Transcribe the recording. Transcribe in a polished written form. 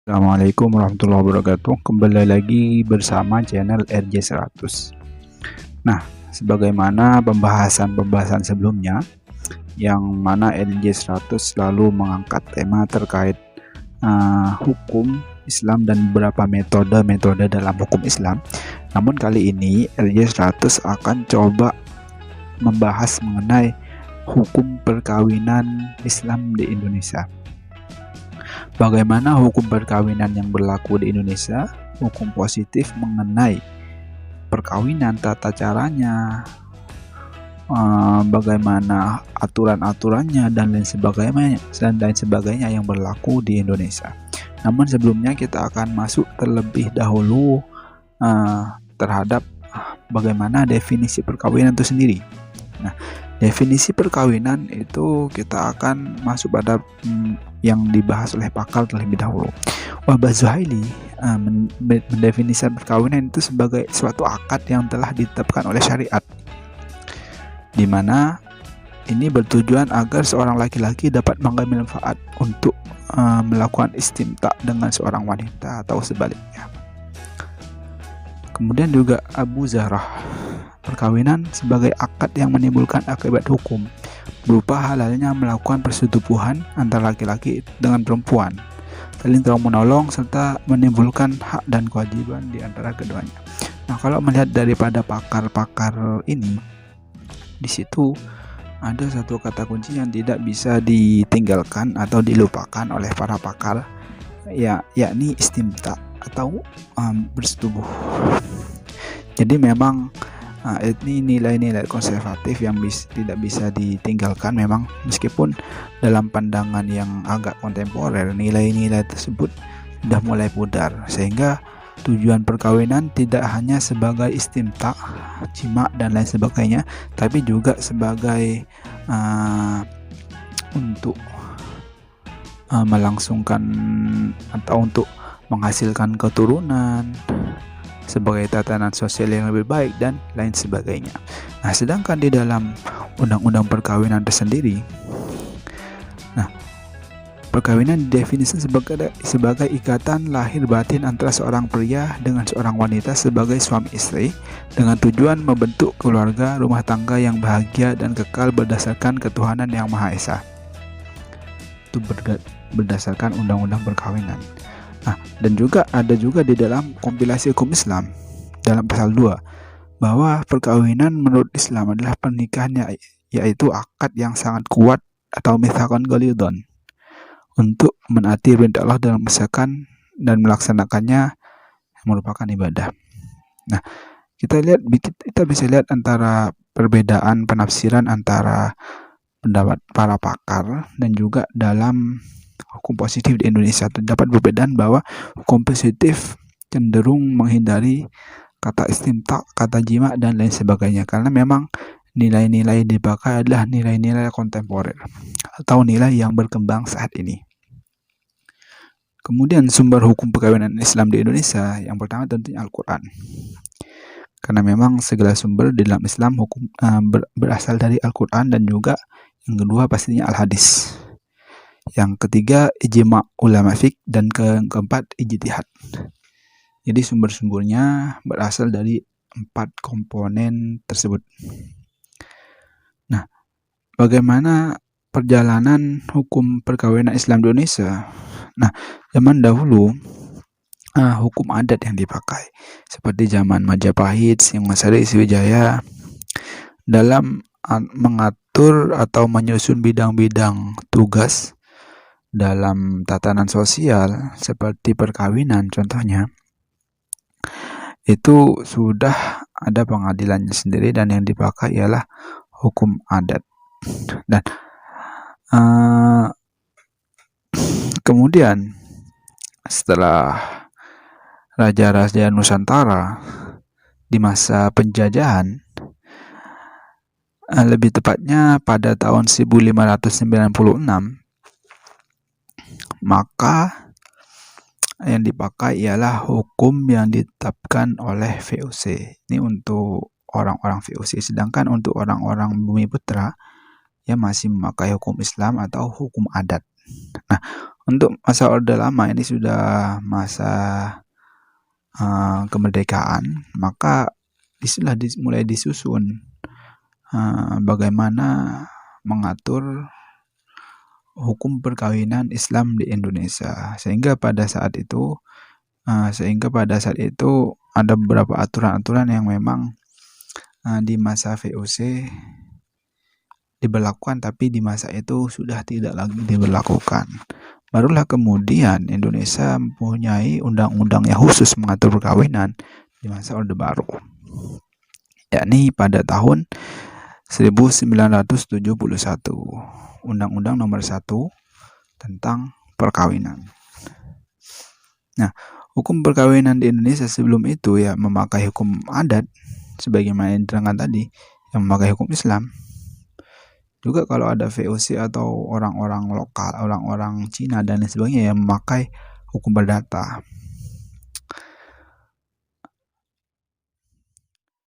Assalamualaikum warahmatullahi wabarakatuh. Kembali lagi bersama channel RJ100. Nah, sebagaimana pembahasan sebelumnya, yang mana RJ100 selalu mengangkat tema terkait hukum Islam dan beberapa metode dalam hukum Islam. Namun kali ini RJ100 akan coba membahas mengenai hukum perkawinan Islam di Indonesia. Bagaimana hukum perkawinan yang berlaku di Indonesia, hukum positif mengenai perkawinan, tata caranya, bagaimana aturan-aturannya dan lain sebagainya yang berlaku di Indonesia. Namun sebelumnya kita akan masuk terlebih dahulu terhadap bagaimana definisi perkawinan itu sendiri. Nah, definisi perkawinan itu kita akan masuk pada yang dibahas oleh pakar terlebih dahulu. Wahbah Zuhaili mendefinisikan perkawinan itu sebagai suatu akad yang telah ditetapkan oleh syariat, di mana ini bertujuan agar seorang laki-laki dapat mengambil manfaat untuk melakukan istimta dengan seorang wanita atau sebaliknya. Kemudian juga Abu Zahrah, perkawinan sebagai akad yang menimbulkan akibat hukum berupa halalnya melakukan persetubuhan antara laki-laki dengan perempuan, saling tolong-menolong, serta menimbulkan hak dan kewajiban di antara keduanya. Nah, kalau melihat daripada pakar-pakar ini, di situ ada satu kata kunci yang tidak bisa ditinggalkan atau dilupakan oleh para pakar, yakni istimta atau bersetubuh. Jadi memang ini nilai-nilai konservatif yang tidak bisa ditinggalkan memang, meskipun dalam pandangan yang agak kontemporer nilai-nilai tersebut sudah mulai pudar, sehingga tujuan perkawinan tidak hanya sebagai istimta, jima dan lain sebagainya, tapi juga sebagai untuk melangsungkan atau untuk menghasilkan keturunan, sebagai tatanan sosial yang lebih baik dan lain sebagainya. Nah, sedangkan di dalam undang-undang perkawinan tersendiri, perkawinan didefinisikan sebagai ikatan lahir batin antara seorang pria dengan seorang wanita sebagai suami istri, dengan tujuan membentuk keluarga rumah tangga yang bahagia dan kekal berdasarkan ketuhanan yang Maha Esa. Itu berdasarkan undang-undang perkawinan. Nah, dan juga ada di dalam kompilasi hukum Islam dalam pasal 2 bahwa perkawinan menurut Islam adalah pernikahan yaitu akad yang sangat kuat atau mitsaqan ghalidhan untuk menaati perintah Allah dalam mengesahkan dan melaksanakannya yang merupakan ibadah. Nah, kita bisa lihat antara perbedaan penafsiran antara pendapat para pakar dan juga dalam hukum positif di Indonesia. Terdapat perbedaan bahwa hukum positif cenderung menghindari kata istimta, kata jima dan lain sebagainya, karena memang nilai-nilai yang dipakai adalah nilai-nilai kontemporer atau nilai yang berkembang saat ini. Kemudian sumber hukum perkawinan Islam di Indonesia, yang pertama tentunya Al-Quran, karena memang segala sumber di dalam Islam hukum berasal dari Al-Quran, dan juga yang kedua pastinya Al-Hadis, yang ketiga ijma ulama fiqh, dan keempat ijtihad. Jadi sumber-sumbernya berasal dari 4 komponen tersebut. Nah, bagaimana perjalanan hukum perkawinan Islam di Indonesia? Nah, zaman dahulu hukum adat yang dipakai seperti zaman Majapahit, Singasari, Sriwijaya dalam mengatur atau menyusun bidang-bidang tugas dalam tatanan sosial seperti perkawinan contohnya, itu sudah ada pengadilannya sendiri, dan yang dipakai ialah hukum adat. Dan kemudian setelah raja-raja Nusantara di masa penjajahan, lebih tepatnya pada tahun 1596, maka yang dipakai ialah hukum yang ditetapkan oleh VOC. Ini untuk orang-orang VOC, sedangkan untuk orang-orang Bumi Putra yang masih memakai hukum Islam atau hukum adat. Nah, Untuk masa Orde Lama ini sudah masa kemerdekaan, maka disitulah mulai disusun bagaimana mengatur hukum perkawinan Islam di Indonesia, sehingga pada saat itu ada beberapa aturan-aturan yang memang di masa VOC diberlakukan, tapi di masa itu sudah tidak lagi diberlakukan. Barulah kemudian Indonesia mempunyai undang-undang yang khusus mengatur perkawinan di masa Orde Baru, yakni pada tahun 1971, Undang-Undang Nomor 1 tentang perkawinan. Nah, hukum perkawinan di Indonesia sebelum itu ya memakai hukum adat sebagaimana yang diterangkan tadi, yang memakai hukum Islam. Juga kalau ada VOC atau orang-orang lokal, orang-orang Cina dan lain sebagainya yang memakai hukum perdata.